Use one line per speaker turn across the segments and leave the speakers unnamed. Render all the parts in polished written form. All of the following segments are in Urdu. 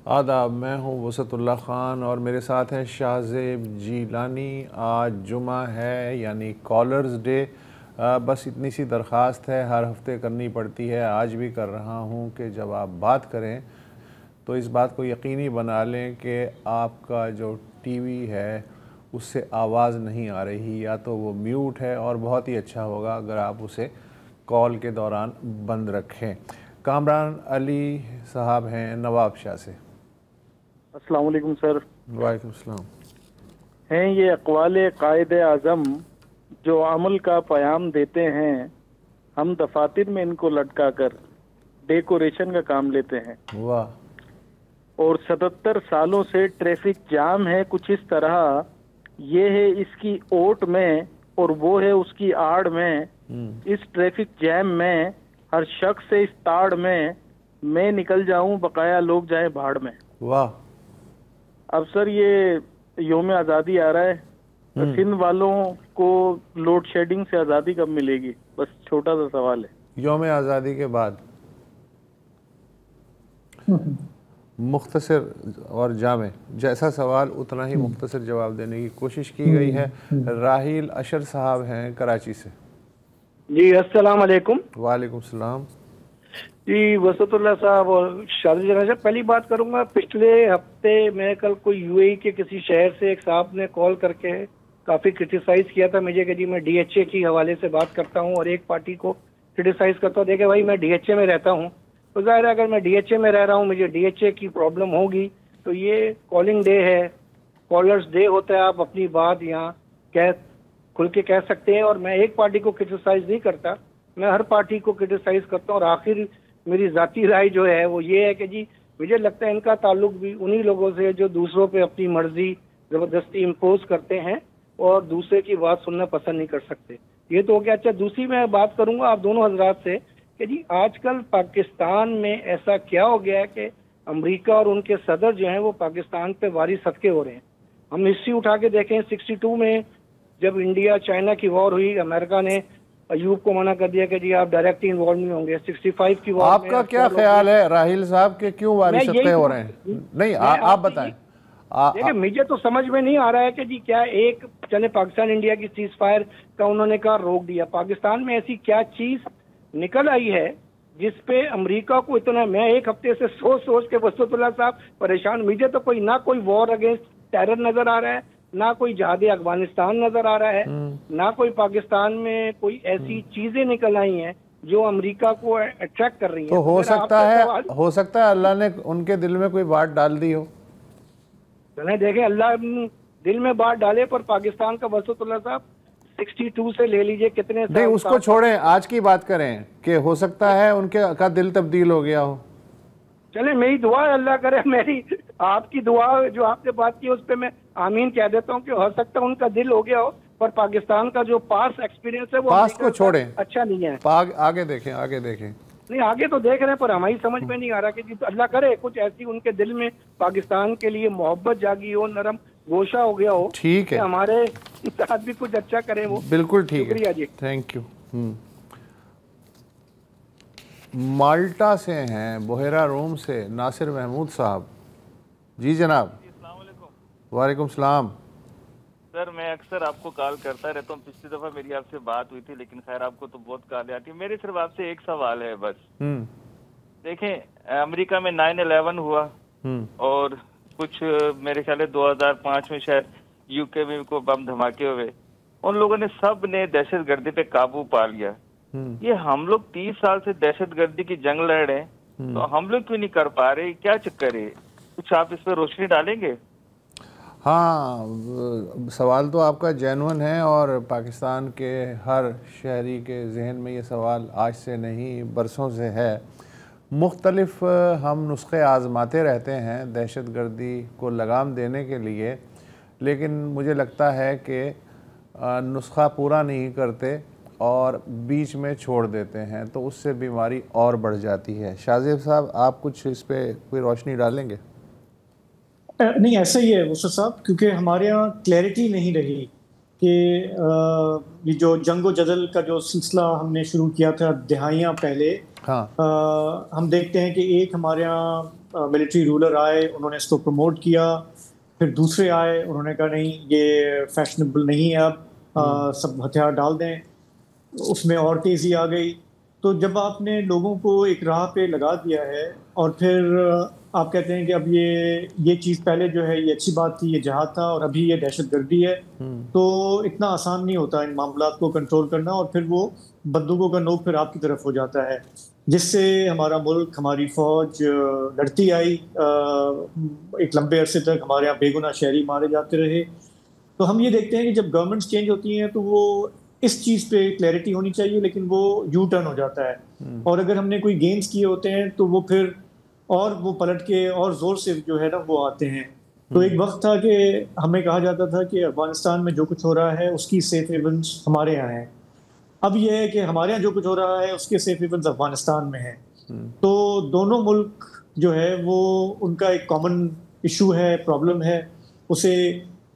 آداب، میں ہوں وسعت اللہ خان اور میرے ساتھ ہیں شاہزیب جیلانی۔ آج جمعہ ہے یعنی کالرز ڈے۔ بس اتنی سی درخواست ہے، ہر ہفتے کرنی پڑتی ہے، آج بھی کر رہا ہوں کہ جب آپ بات کریں تو اس بات کو یقینی بنا لیں کہ آپ کا جو ٹی وی ہے اس سے آواز نہیں آ رہی، یا تو وہ میوٹ ہے، اور بہت ہی اچھا ہوگا اگر آپ اسے کال کے دوران بند رکھیں۔ کامران علی صاحب ہیں نواب شاہ سے۔
السلام علیکم سر۔
وعلیکم السلام۔
ہیں یہ اقوال قائد اعظم جو عمل کا پیام دیتے ہیں، ہم دفاتر میں ان کو لٹکا کر ڈیکوریشن کا کام لیتے ہیں،
واہ۔
اور 77 سالوں سے ٹریفک جام ہے کچھ اس طرح، یہ ہے اس کی اوٹ میں اور وہ ہے اس کی آڑ میں، اس ٹریفک جام میں ہر شخص سے اس تاڑ میں نکل جاؤں بقایا لوگ جائیں بھاڑ میں۔
واہ۔
اب سر یہ یوم آزادی آ رہا ہے، سندھ والوں کو لوڈ شیڈنگ سے آزادی کب ملے گی؟ بس چھوٹا سا سوال ہے۔
یوم آزادی کے بعد مختصر اور جامع، جیسا سوال اتنا ہی مختصر جواب دینے کی کوشش کی گئی ہے۔ راحیل اشر صاحب ہیں کراچی سے۔
جی السلام علیکم۔
وعلیکم السلام۔
جی وسعت اللہ صاحب اور شاہزیب جناح صاحب، پہلی بات کروں گا، پچھلے ہفتے میں کل کوئی یو اے ای کے کسی شہر سے ایک صاحب نے کال کر کے کافی کرٹیسائز کیا تھا مجھے کہ جی میں ڈی ایچ اے کی حوالے سے بات کرتا ہوں اور ایک پارٹی کو کرٹیسائز کرتا ہوں۔ دیکھیں بھائی، میں ڈی ایچ اے میں رہتا ہوں تو ظاہر ہے اگر میں ڈی ایچ اے میں رہ رہا ہوں، مجھے ڈی ایچ اے کی پرابلم ہوگی تو یہ کالنگ ڈے ہے، کالرز ڈے ہوتا ہے، آپ اپنی بات یہاں کھل کے کہہ سکتے ہیں، اور میں ایک پارٹی کو کرٹیسائز نہیں کرتا، میں ہر پارٹی کو کرٹیسائز کرتا ہوں۔ اور آخر میری ذاتی رائے جو ہے وہ یہ ہے کہ جی مجھے لگتا ہے ان کا تعلق بھی انہی لوگوں سے جو دوسروں پہ اپنی مرضی زبردستی امپوز کرتے ہیں اور دوسرے کی بات سننا پسند نہیں کر سکتے۔ یہ تو ہو گیا۔ اچھا، دوسری میں بات کروں گا آپ دونوں حضرات سے کہ جی آج کل پاکستان میں ایسا کیا ہو گیا ہے کہ امریکہ اور ان کے صدر جو ہیں وہ پاکستان پہ واری صدقے ہو رہے ہیں۔ ہم ہسٹری اٹھا کے دیکھیں، 62 میں جب انڈیا چائنا کی وار ہوئی، امریکہ نے ایوب کو منع کر دیا کہ جی آپ ڈائریکٹلی انوالو نہیں ہوں گے۔ 65 کی وار
آپ کا کیا خیال ہے راحیل صاحب کہ کیوں واری صدقے ہو رہے ہیں؟ نہیں، آپ بتائیں۔
دیکھیں مجھے تو سمجھ میں نہیں آ رہا ہے کہ جی کیا ایک چلے پاکستان انڈیا کی سیز فائر کا انہوں نے کہا روک دیا، پاکستان میں ایسی کیا چیز نکل آئی ہے جس پہ امریکہ کو اتنا، میں ایک ہفتے سے سوچ کے وسعت اللہ صاحب پریشان، مجھے تو کوئی نہ کوئی وار اگینسٹ ٹیرر نظر آ رہا ہے، نہ کوئی جہاد افغانستان نظر آ رہا ہے، نہ کوئی پاکستان میں کوئی ایسی چیزیں نکل آئی ہیں جو امریکہ کو اٹریکٹ کر رہی ہیں۔
تو ہو سکتا ہے اللہ نے ان کے دل میں کوئی بات ڈال دی ہو۔
چلیں دیکھیں، اللہ دل میں بات ڈالے، پر پاکستان کا وسعت اللہ صاحب 62 سے لے لیجئے کتنے سال،
نہیں اس کو چھوڑیں، آج کی بات کریں کہ ہو سکتا ہے ان کا دل تبدیل ہو گیا ہو۔
چلیں میری دعا ہے اللہ کرے، میری آپ کی دعا جو آپ نے بات کی اس پہ میں آمین کہہ دیتا ہوں کہ ہو سکتا ہے ان کا دل ہو گیا ہو، پر پاکستان کا جو پاس ایکسپیرینس ہے وہ
پاس کو چھوڑیں،
اچھا نہیں ہے۔
آگے دیکھیں۔
نہیں آگے تو دیکھ رہے ہیں، پر ہماری سمجھ میں نہیں آ رہا کہ جی اللہ کرے کچھ ایسی ان کے دل میں پاکستان کے لیے محبت جاگی ہو، نرم گوشہ ہو گیا ہو،
ٹھیک ہے،
ہمارے ساتھ بھی کچھ اچھا کریں وہ۔
بالکل ٹھیک ہے،
شکریہ جی،
تھینک یو۔ مالٹا سے ہیں بحیرہ روم سے ناصر محمود صاحب۔ جی جناب۔
السلام علیکم۔
وعلیکم السلام۔
سر میں اکثر آپ کو کال کرتا رہتا ہوں، پچھلی دفعہ میری آپ سے بات ہوئی تھی لیکن خیر آپ کو تو بہت کالیں آتی ہیں، میرے صرف آپ سے ایک سوال ہے بس۔ دیکھیں امریکہ میں 9/11 ہوا اور کچھ میرے خیال ہے 2005 میں شاید یو کے میں کو بم دھماکے ہوئے، ان لوگوں نے سب نے دہشت گردی پہ قابو پا لیا۔ یہ ہم لوگ 30 سال سے دہشت گردی کی جنگ لڑ رہے ہیں تو ہم لوگ کیوں نہیں کر پا رہے؟ کیا چکر ہے؟ کچھ آپ اس پہ روشنی ڈالیں گے؟
ہاں، سوال تو آپ کا جینون ہے، اور پاکستان کے ہر شہری کے ذہن میں یہ سوال آج سے نہیں برسوں سے ہے۔ مختلف ہم نسخے آزماتے رہتے ہیں دہشت گردی کو لگام دینے کے لیے، لیکن مجھے لگتا ہے کہ نسخہ پورا نہیں کرتے اور بیچ میں چھوڑ دیتے ہیں، تو اس سے بیماری اور بڑھ جاتی ہے۔ شاہزیب صاحب آپ کچھ اس پہ کوئی روشنی ڈالیں گے؟
نہیں ایسا ہی ہے وسعت صاحب، کیونکہ ہمارے ہاں کلیئرٹی نہیں رہی کہ یہ جو جنگ و جدل کا جو سلسلہ ہم نے شروع کیا تھا دہائیاں پہلے، ہم دیکھتے ہیں کہ ایک ہمارے ہاں ملٹری رولر آئے, انہوں نے اس کو پروموٹ کیا, پھر دوسرے آئے, انہوں نے کہا نہیں یہ فیشنیبل نہیں ہے, اب سب ہتھیار ڈال دیں, اس میں اور تیزی آ گئی. تو جب آپ نے لوگوں کو ایک راہ پہ لگا دیا ہے اور پھر آپ کہتے ہیں کہ اب یہ چیز پہلے جو ہے یہ اچھی بات تھی, یہ جہاد تھا, اور ابھی یہ دہشت گردی ہے, تو اتنا آسان نہیں ہوتا ان معاملات کو کنٹرول کرنا, اور پھر وہ بندوقوں کا نوک پھر آپ کی طرف ہو جاتا ہے, جس سے ہمارا ملک, ہماری فوج لڑتی آئی, ایک لمبے عرصے تک ہمارے یہاں بے گناہ شہری مارے جاتے رہے. تو ہم یہ دیکھتے ہیں کہ جب گورنمنٹس چینج ہوتی ہیں تو وہ اس چیز پہ کلیئرٹی ہونی چاہیے, لیکن وہ یو ٹرن ہو جاتا ہے, اور اگر ہم نے کوئی گینز کیے ہوتے ہیں تو وہ پھر اور وہ پلٹ کے اور زور سے جو ہے نا وہ آتے ہیں. تو ایک وقت تھا کہ ہمیں کہا جاتا تھا کہ افغانستان میں جو کچھ ہو رہا ہے اس کی سیف ہیونز ہمارے یہاں ہیں. اب یہ ہے کہ ہمارے یہاں جو کچھ ہو رہا ہے اس کے سیف ہیونز افغانستان میں ہیں. تو دونوں ملک جو ہے وہ ان کا ایک کامن ایشو ہے, پرابلم ہے, اسے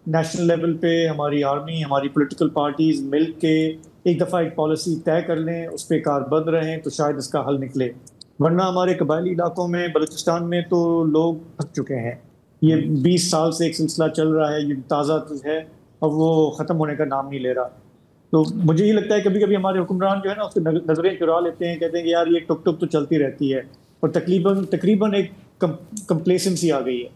نیشنل لیول پہ ہماری آرمی, ہماری پولیٹیکل پارٹیز مل کے ایک دفعہ ایک پالیسی طے کر لیں, اس پہ کاربند رہیں, تو شاید اس کا حل نکلے. ورنہ ہمارے قبائلی علاقوں میں, بلوچستان میں تو لوگ پھنس چکے ہیں. یہ 20 سال سے ایک سلسلہ چل رہا ہے, یہ تازہ ہے, اور وہ ختم ہونے کا نام نہیں لے رہا. تو مجھے یہ لگتا ہے کبھی کبھی ہمارے حکمران جو ہے نا اس کی نظریں چرا لیتے ہیں, کہتے ہیں کہ یار یہ ٹک ٹک تو چلتی رہتی ہے, اور تقریباً ایک کمپلیسنسی آ گئی ہے.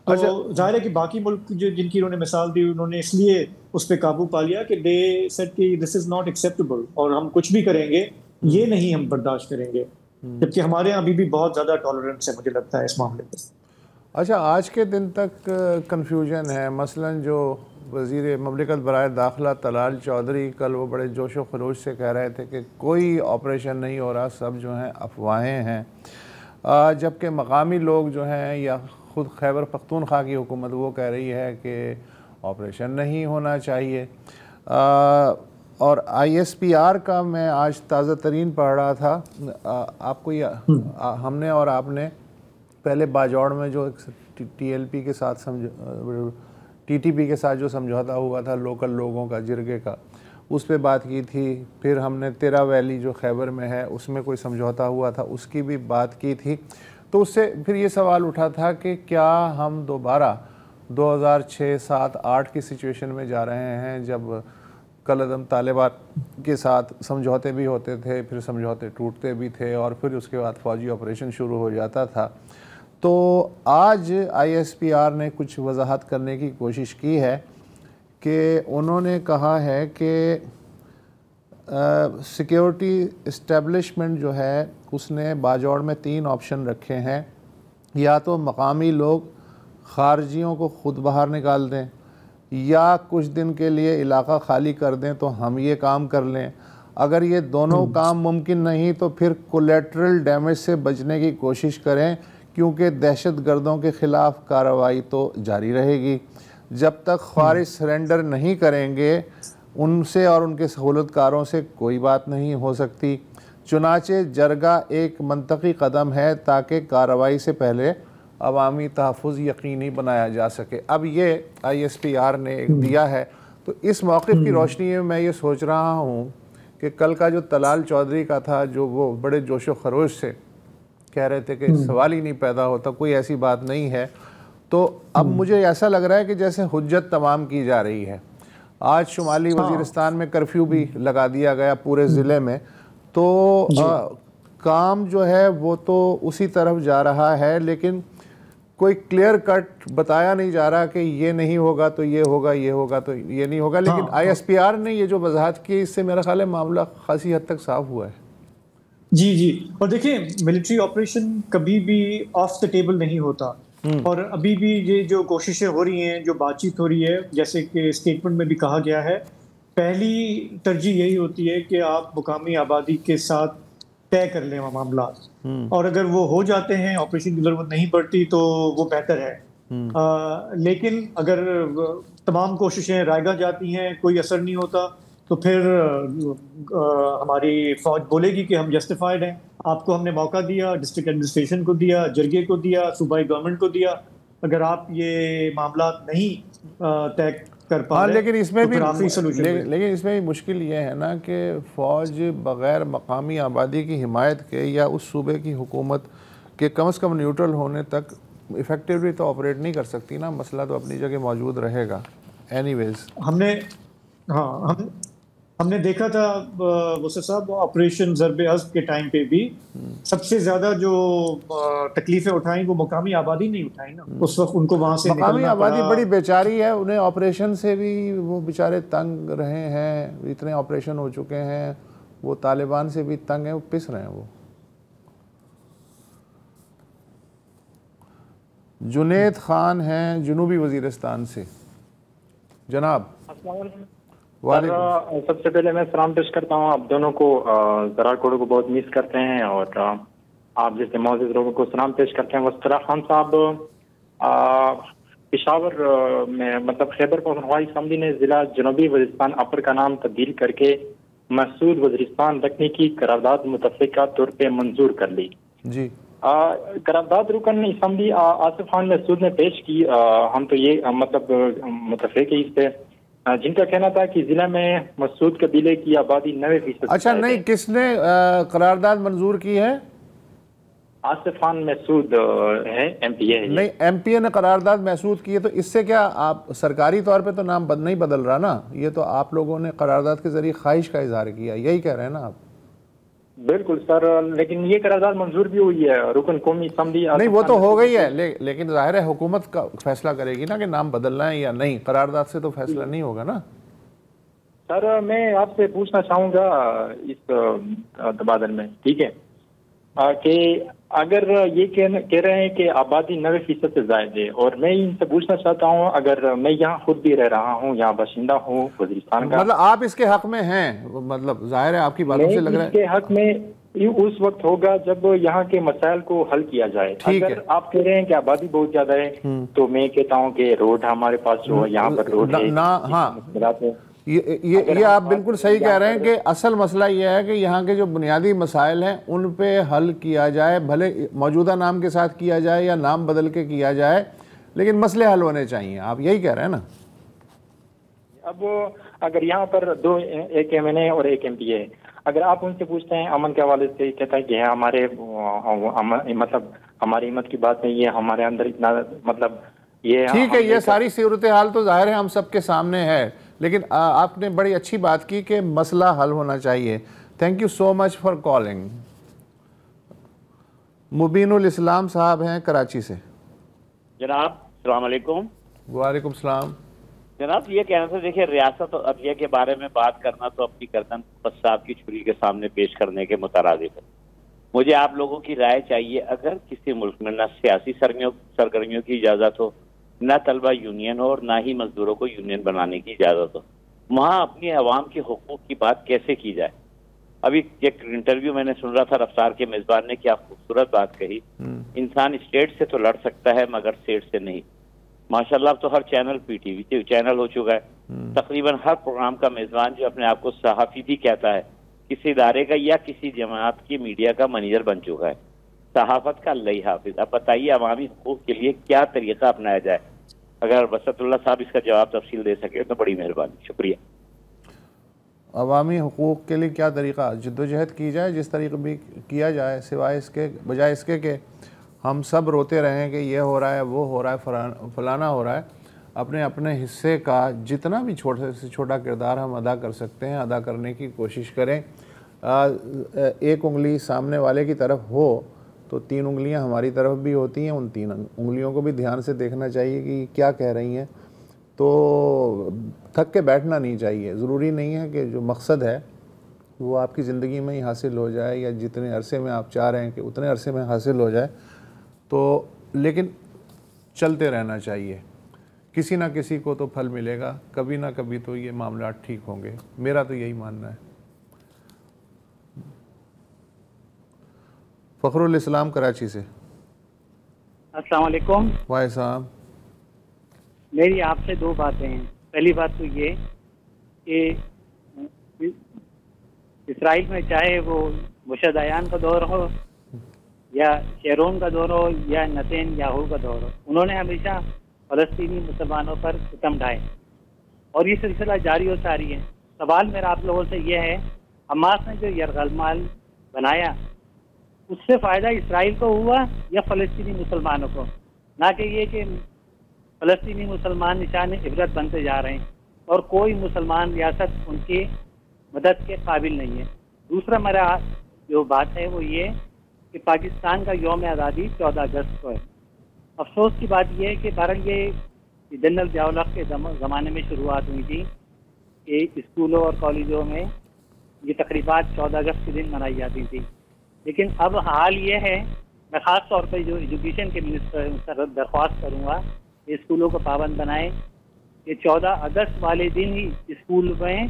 تو ظاہر ہے کہ باقی ملک جن کی انہوں نے مثال دی, انہوں نے اس لیے اس پہ قابو پا لیا کہ دے سیڈ کہ دس از ناٹ ایکسیپٹیبل, اور ہم کچھ بھی کریں گے یہ نہیں ہم برداشت کریں گے, جبکہ ہمارے یہاں ابھی بھی بہت زیادہ ٹالرنس ہے مجھے لگتا ہے اس معاملے پہ.
اچھا, آج کے دن تک کنفیوژن ہے. مثلا جو وزیر مملکت برائے داخلہ طلال چودھری, کل وہ بڑے جوش و خروش سے کہہ رہے تھے کہ کوئی آپریشن نہیں ہو رہا, سب جو ہیں افواہیں ہیں, جبکہ مقامی لوگ جو ہیں یا خود خیبر پختونخوا کی حکومت وہ کہہ رہی ہے کہ آپریشن نہیں ہونا چاہیے. اور آئی ایس پی آر کا میں آج تازہ ترین پڑھ رہا تھا, آپ کو یہ ہم نے اور آپ نے پہلے باجوڑ میں جو ٹی ایل پی کے ساتھ ٹی ٹی پی کے ساتھ جو سمجھوتا ہوا تھا لوکل لوگوں کا, جرگے کا, اس پہ بات کی تھی. پھر ہم نے تیرا ویلی جو خیبر میں ہے اس میں کوئی سمجھوتا ہوا تھا, اس کی بھی بات کی تھی. تو اس سے پھر یہ سوال اٹھا تھا کہ کیا ہم دوبارہ 2006, 7, 8 کی سچویشن میں جا رہے ہیں, جب کالعدم طالبان کے ساتھ سمجھوتے بھی ہوتے تھے, پھر سمجھوتے ٹوٹتے بھی تھے, اور پھر اس کے بعد فوجی آپریشن شروع ہو جاتا تھا. تو آج آئی ایس پی آر نے کچھ وضاحت کرنے کی کوشش کی ہے کہ انہوں نے کہا ہے کہ سیکیورٹی اسٹیبلشمنٹ جو ہے اس نے باجوڑ میں 3 آپشن رکھے ہیں. یا تو مقامی لوگ خارجیوں کو خود باہر نکال دیں, یا کچھ دن کے لیے علاقہ خالی کر دیں تو ہم یہ کام کر لیں. اگر یہ دونوں کام ممکن نہیں تو پھر کولیٹرل ڈیمیج سے بچنے کی کوشش کریں, کیونکہ دہشت گردوں کے خلاف کارروائی تو جاری رہے گی. جب تک خارج سرنڈر نہیں کریں گے ان سے اور ان کے سہولت کاروں سے کوئی بات نہیں ہو سکتی. چنانچہ جرگہ ایک منطقی قدم ہے تاکہ کارروائی سے پہلے عوامی تحفظ یقینی بنایا جا سکے. اب یہ آئی ایس پی آر نے ایک دیا ہے. تو اس موقف کی روشنی میں یہ سوچ رہا ہوں کہ کل کا جو طلال چودھری کا تھا, جو وہ بڑے جوش و خروش سے کہہ رہے تھے کہ سوال ہی نہیں پیدا ہوتا, کوئی ایسی بات نہیں ہے, تو اب مجھے ایسا لگ رہا ہے کہ جیسے حجت تمام کی جا رہی ہے. آج شمالی وزیرستان میں کرفیو بھی لگا دیا گیا پورے ضلع میں, تو کام جو ہے وہ تو اسی طرف جا رہا ہے, لیکن کوئی کلیئر کٹ بتایا نہیں جا رہا کہ یہ نہیں ہوگا تو یہ ہوگا, یہ ہوگا تو یہ نہیں ہوگا. لیکن آئی ایس پی آر نے یہ جو وضاحت کی, اس سے میرا خیال ہے معاملہ خاصی حد تک صاف ہوا ہے.
جی, اور دیکھیں ملٹری آپریشن کبھی بھی آف دا ٹیبل نہیں ہوتا, اور ابھی بھی یہ جو کوششیں ہو رہی ہیں, جو بات چیت ہو رہی ہے, جیسے کہ اسٹیٹمنٹ میں بھی کہا گیا ہے, پہلی ترجیح یہی ہوتی ہے کہ آپ مقامی آبادی کے ساتھ طے کر لیں معاملات, اور اگر وہ ہو جاتے ہیں, آپریشن کی ضرورت نہیں پڑتی, تو وہ بہتر ہے. لیکن اگر تمام کوششیں رائے گاہ جاتی ہیں, کوئی اثر نہیں ہوتا, تو پھر ہماری فوج بولے گی کہ ہم جسٹیفائڈ ہیں, آپ کو ہم نے موقع دیا, ڈسٹرکٹ ایڈمنسٹریشن کو دیا, جرگے کو دیا, صوبائی گورنمنٹ کو دیا, اگر آپ یہ معاملات نہیں طے کر پا رہے,
لیکن اس میں بھی
لیکن
اس میں بھی مشکل یہ ہے نا کہ فوج بغیر مقامی آبادی کی حمایت کے یا اس صوبے کی حکومت کہ کم از کم نیوٹرل ہونے تک افیکٹولی تو آپریٹ نہیں کر سکتی نا, مسئلہ تو اپنی جگہ موجود رہے گا. اینی ویز
ہم نے دیکھا تھا وسط صاحب آپریشن ضرب عضب کے ٹائم پہ بھی سب سے زیادہ جو تکلیفیں اٹھائیں وہ مقامی آبادی نہیں اٹھائیں نا, اس وقت ان کو وہاں سے
مقامی آبادی بڑی بیچاری ہے, انہیں آپریشن سے بھی وہ بیچارے تنگ رہے ہیں, اتنے آپریشن ہو چکے ہیں, وہ طالبان سے بھی تنگ ہیں, وہ پس رہے ہیں. وہ جنید خان ہیں جنوبی وزیرستان سے. جناب
سب سے پہلے میں سلام پیش کرتا ہوں آپ دونوں کو, ذرا کوڑوں کو بہت مس کرتے ہیں, اور آپ جیسے معزز لوگوں کو سلام پیش کرتے ہیں. وسط اللہ خان صاحب پشاور میں مطلب خیبر پختونخوا اسمبلی نے ضلع جنوبی وزیرستان اپر کا نام تبدیل کر کے محسود وزیرستان رکھنے کی قرارداد متفقہ طور پہ منظور کر لی.
جی
قرارداد رکن اسمبلی آصف خان محسود نے پیش کی. ہم تو یہ مطلب متفق ہے اس پہ, جن کا کہنا تھا کہ ضلع میں مسعود قبیلے کی آبادی 9%.
اچھا نہیں, کس نے قرارداد منظور کی ہے؟
آصف خان محسود ہے, ایم پی اے.
نہیں, ایم پی اے نے قرارداد محسود کی ہے, تو اس سے کیا آپ سرکاری طور پہ تو نام نہیں بدل رہا نا, یہ تو آپ لوگوں نے قرارداد کے ذریعے خواہش کا اظہار کیا, یہی کہہ رہے ہیں نا آپ؟
بالکل سر, لیکن یہ قرارداد منظور بھی ہوئی ہے رکن قومی اسمبلی.
نہیں وہ تو ہو گئی ہے, لیکن ظاہر ہے حکومت کا فیصلہ کرے گی نا کہ نام بدلنا ہے یا نہیں, قرارداد سے تو فیصلہ نہیں ہوگا نا.
سر میں آپ سے پوچھنا چاہوں گا اس تبادل میں, ٹھیک ہے, کہ اگر یہ کہہ رہے ہیں کہ آبادی 9% سے زائد ہے, اور میں ان سے پوچھنا چاہتا ہوں اگر میں یہاں خود بھی رہ رہا ہوں, یہاں باشندہ ہوں وزیرستان کا,
مطلب آپ اس کے حق میں ہیں, مطلب ظاہر ہے آپ کی باتوں سے لگ رہا ہے
اس کے حق میں اس وقت ہوگا جب یہاں کے مسائل کو حل کیا جائے. اگر آپ کہہ رہے ہیں کہ آبادی بہت زیادہ ہے, تو میں کہتا ہوں کہ روڈ ہمارے پاس جو یہاں پر روڈ ہے,
ہاں یہ آپ بالکل صحیح کہہ رہے ہیں کہ اصل مسئلہ یہ ہے کہ یہاں کے جو بنیادی مسائل ہیں ان پہ حل کیا جائے, بھلے موجودہ نام کے ساتھ کیا جائے یا نام بدل کے کیا جائے, لیکن مسئلے حل ہونے چاہیے, آپ یہی کہہ رہے ہیں نا.
اب اگر یہاں پر دو, ایک ایم این اے اور ایک ایم پی اے, اگر آپ ان سے پوچھتے ہیں امن کے حوالے سے, کہتا ہے کہ ہمارے مطلب ہماری ہمت کی بات نہیں, یہ ہمارے اندر اتنا مطلب یہ
ٹھیک ہے, یہ ساری صورتحال تو ظاہر ہے ہم سب کے سامنے ہے, لیکن آپ نے بڑی اچھی بات کی کہ مسئلہ حل ہونا چاہیے. Thank you so much for calling. Mubeen ul Islam Sahab ہیں کراچی سے.
جناب السلام علیکم.
وعلیکم السلام.
جناب یہ کہنا تھا, دیکھیں ریاست اور عدلیہ کے بارے میں بات کرنا تو اپنی گردن قصاب کی چھری کے سامنے پیش کرنے کے مترادف ہے. مجھے آپ لوگوں کی رائے چاہیے, اگر کسی ملک میں نہ سیاسی سرگرمیوں کی اجازت ہو, نہ طلبہ یونین ہو, اور نہ ہی مزدوروں کو یونین بنانے کی اجازت ہو, وہاں اپنی عوام کے حقوق کی بات کیسے کی جائے؟ ابھی ایک انٹرویو میں نے سن رہا تھا, رفتار کے میزبان نے کیا خوبصورت بات کہی, انسان اسٹیٹ سے تو لڑ سکتا ہے مگر سیٹ سے نہیں. ماشاءاللہ اب تو ہر channel P T V channel ہو چکا ہے, تقریباً ہر پروگرام کا میزبان جو اپنے آپ کو صحافی بھی کہتا ہے, کسی ادارے کا یا کسی جماعت کی میڈیا کا منیجر بن چکا ہے. صحافت کا اللہ حافظ. اب بتائیے عوامی حقوق کے لیے کیا طریقہ اپنایا جائے؟ اگر وسط اللہ صاحب اس کا جواب تفصیل دے سکے تو بڑی مہربانی. شکریہ.
عوامی حقوق کے لیے کیا طریقہ جدوجہد کی جائے, جس طریقے بھی کیا جائے, سوائے اس کے بجائے اس کے کہ ہم سب روتے رہیں کہ یہ ہو رہا ہے, وہ ہو رہا ہے, فلانا ہو رہا ہے. اپنے اپنے حصے کا جتنا بھی چھوٹے سے چھوٹا کردار ہم ادا کر سکتے ہیں ادا کرنے کی کوشش کریں. ایک انگلی سامنے والے کی طرف ہو تو 3 انگلیاں ہماری طرف بھی ہوتی ہیں, ان 3 انگلیوں کو بھی دھیان سے دیکھنا چاہیے کہ کیا کہہ رہی ہیں. تو تھک کے بیٹھنا نہیں چاہیے. ضروری نہیں ہے کہ جو مقصد ہے وہ آپ کی زندگی میں ہی حاصل ہو جائے یا جتنے عرصے میں آپ چاہ رہے ہیں کہ اتنے عرصے میں حاصل ہو جائے, تو لیکن چلتے رہنا چاہیے. کسی نہ کسی کو تو پھل ملے گا, کبھی نہ کبھی تو یہ معاملات ٹھیک ہوں گے, میرا تو یہی ماننا ہے. فخر الاسلام کراچی سے.
السلام علیکم.
وعلیکم السلام.
میری آپ سے 2 باتیں ہیں. پہلی بات تو یہ کہ اسرائیل میں چاہے وہ مشدیان کا دور ہو یا شیرون کا دور ہو یا نتین یاہو کا دور ہو, انہوں نے ہمیشہ فلسطینی مسلمانوں پر ستم ڈھائے اور یہ سلسلہ جاری و ساری ہے. سوال میرا آپ لوگوں سے یہ ہے, حماس نے جو یرغمال بنایا اس سے فائدہ اسرائیل کو ہوا یا فلسطینی مسلمانوں کو، نہ کہ یہ کہ فلسطینی مسلمان نشان عبرت بنتے جا رہے ہیں اور کوئی مسلمان ریاست ان کی مدد کے قابل نہیں ہے۔ دوسرا میرا جو بات ہے وہ یہ کہ پاکستان کا یوم آزادی 14 اگست کو ہے۔ افسوس کی بات یہ ہے کہ بہرحال یہ جنرل ضیاء الحق کے زمانے میں شروعات ہوئی تھی کہ اسکولوں اور کالجوں میں یہ تقریبات 14 اگست کے دن منائی جاتی تھی، لیکن اب حال یہ ہے، میں خاص طور پہ جو ایجوکیشن کے منسٹر سے درخواست کروں گا کہ اسکولوں کو پابند بنائیں کہ 14 اگست والے دن ہی اسکول میں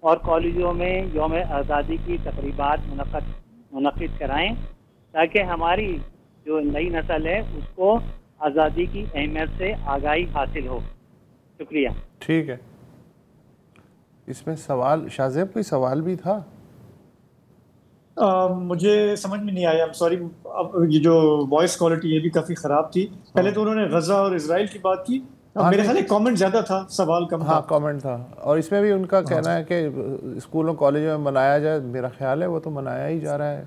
اور کالجوں میں یوم آزادی کی تقریبات منعقد کرائیں تاکہ ہماری جو نئی نسل ہے اس کو آزادی کی اہمیت سے آگاہی حاصل ہو۔ شکریہ۔
ٹھیک ہے، اس میں سوال شاہ زیب کوئی سوال بھی تھا؟
مجھے سمجھ میں نہیں آیا، سوری، یہ جو وائس کوالٹی یہ بھی کافی خراب تھی۔ پہلے تو انہوں نے غزہ اور اسرائیل کی بات کی، میرے خیال ہے کامنٹ زیادہ تھا، سوال کم تھا۔
ہاں کامنٹ تھا، اور اس میں بھی ان کا کہنا ہے کہ اسکولوں کالجوں میں منایا جائے، میرا خیال ہے وہ تو منایا ہی جا رہا ہے،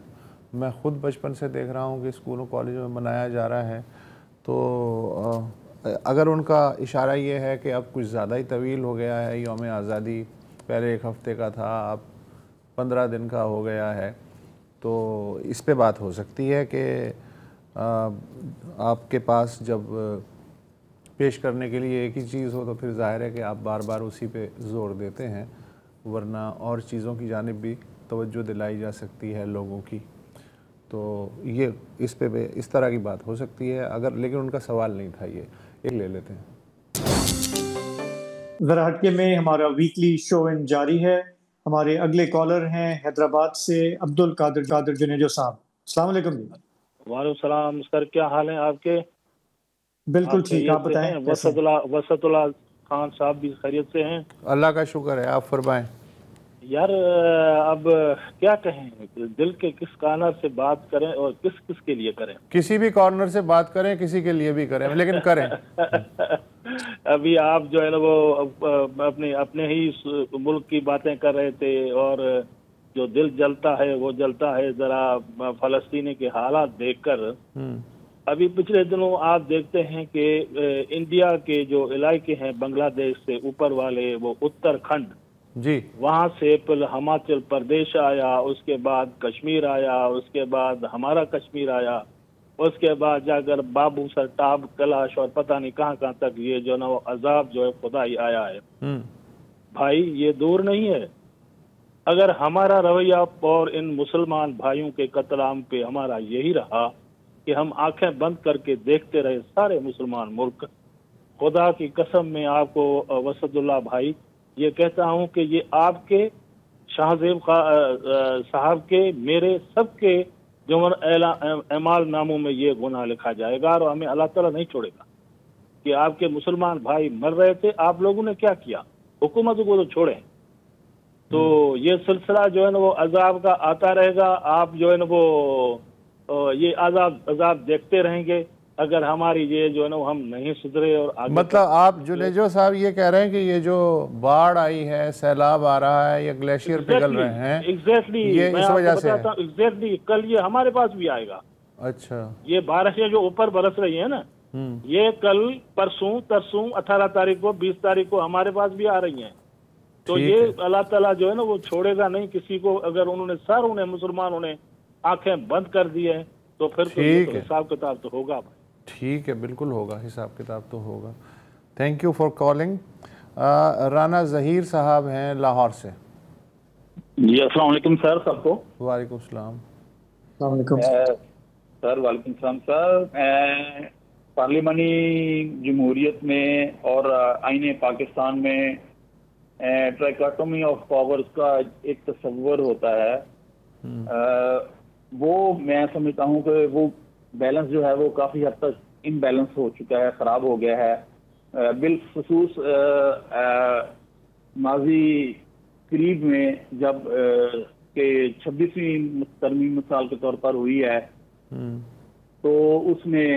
میں خود بچپن سے دیکھ رہا ہوں کہ اسکولوں کالجوں میں منایا جا رہا ہے۔ تو اگر ان کا اشارہ یہ ہے کہ اب کچھ زیادہ ہی طویل ہو گیا ہے یوم آزادی، پہلے 1 ہفتے کا تھا اب 15 دن کا ہو گیا ہے، تو اس پہ بات ہو سکتی ہے کہ آپ کے پاس جب پیش کرنے کے لیے ایک ہی چیز ہو تو پھر ظاہر ہے کہ آپ بار بار اسی پہ زور دیتے ہیں، ورنہ اور چیزوں کی جانب بھی توجہ دلائی جا سکتی ہے لوگوں کی۔ تو یہ اس پہ اس طرح کی بات ہو سکتی ہے، اگر لیکن ان کا سوال نہیں تھا یہ، ایک لے لیتے ہیں۔
ذرا ہٹکے میں ہمارا ویکلی شو ان جاری ہے۔ ہمارے اگلے کالر ہیں حیدرآباد سے عبد القادر جنیجو صاحب۔ السلام علیکم۔
وعلیکم السلام سر، کیا حال ہیں آپ کے؟
بالکل ٹھیک، آپ بتائیں۔
وسط اللہ خان صاحب بھی خیریت سے ہیں؟
اللہ کا شکر ہے، آپ فرمائیں۔
یار اب کیا کہیں، دل کے کس کارنر سے بات کریں اور کس کس کے لیے کریں؟
کسی بھی کارنر سے بات کریں، کسی کے لیے بھی کریں، لیکن کریں۔
ابھی آپ جو ہے نا وہ اپنے ہی ملک کی باتیں کر رہے تھے، اور جو دل جلتا ہے وہ جلتا ہے ذرا فلسطینی کے حالات دیکھ کر۔ ابھی پچھلے دنوں آپ دیکھتے ہیں کہ انڈیا کے جو علاقے ہیں بنگلہ دیش سے اوپر والے، وہ اتراکھنڈ
جی، وہاں
سے ہماچل پردیش آیا، اس کے بعد کشمیر آیا، اس کے بعد ہمارا کشمیر آیا، اس کے بعد جا کر بابو سر ٹاب کلاش اور پتہ نہیں کہاں کہاں تک یہ جو نا وہ عذاب جو ہے خدائی آیا ہے۔ بھائی یہ دور نہیں ہے، اگر ہمارا رویہ اور ان مسلمان بھائیوں کے قتل عام پہ ہمارا یہی رہا کہ ہم آنکھیں بند کر کے دیکھتے رہے سارے مسلمان ملک، خدا کی قسم میں آپ کو وسط اللہ بھائی یہ کہتا ہوں کہ یہ آپ کے شاہ زیب صاحب کے میرے سب کے جو اعمال ناموں میں یہ گناہ لکھا جائے گا، اور ہمیں اللہ تعالیٰ نہیں چھوڑے گا کہ آپ کے مسلمان بھائی مر رہے تھے، آپ لوگوں نے کیا کیا، حکومت کو تو چھوڑیں۔ تو یہ سلسلہ جو ہے نا وہ عذاب کا آتا رہے گا، آپ جو ہے نا وہ یہ عذاب دیکھتے رہیں گے اگر ہماری یہ جو ہے نا ہم نہیں سدھرے۔ اور
مطلب آپ جنیجو صاحب یہ کہہ رہے ہیں کہ یہ جو باڑھ آئی ہے، سیلاب آ رہا ہے، یا گلیشیئر پگھل رہے ہیں، یہ اس وجہ سے ہے؟
ایگزیکٹلی کل یہ ہمارے پاس بھی آئے گا۔
اچھا،
یہ بارشیں جو اوپر برس رہی ہیں نا، یہ کل پرسوں ترسوں 18 تاریخ کو 20 تاریخ کو ہمارے پاس بھی آ رہی ہیں۔ تو یہ اللہ تعالیٰ جو ہے نا وہ چھوڑے گا نہیں کسی کو، اگر انہوں نے مسلمانوں نے آنکھیں بند کر دی ہے تو پھر تو حساب کتاب تو ہوگا۔
ٹھیک ہے، بالکل ہوگا، حساب کتاب تو ہوگا۔ Thank you for calling. Rana Zaheer صاحب ہیں لاہور سے۔
جی السلام علیکم سر سب کو۔
وعلیکم السلام۔
السلام علیکم
سر۔ وعلیکم السلام سر۔ پارلیمانی جمہوریت میں اور آئین پاکستان میں ٹرائکاٹومی آف پاورز کا ایک تصور ہوتا ہے، وہ میں سمجھتا ہوں کہ وہ بیلنس جو ہے وہ کافی حد تک ان بیلنس ہو چکا ہے، خراب ہو گیا ہے۔ بالخصوص ماضی قریب میں جب کہ 26ویں ترمیم مثال کے طور پر ہوئی ہے، تو اس میں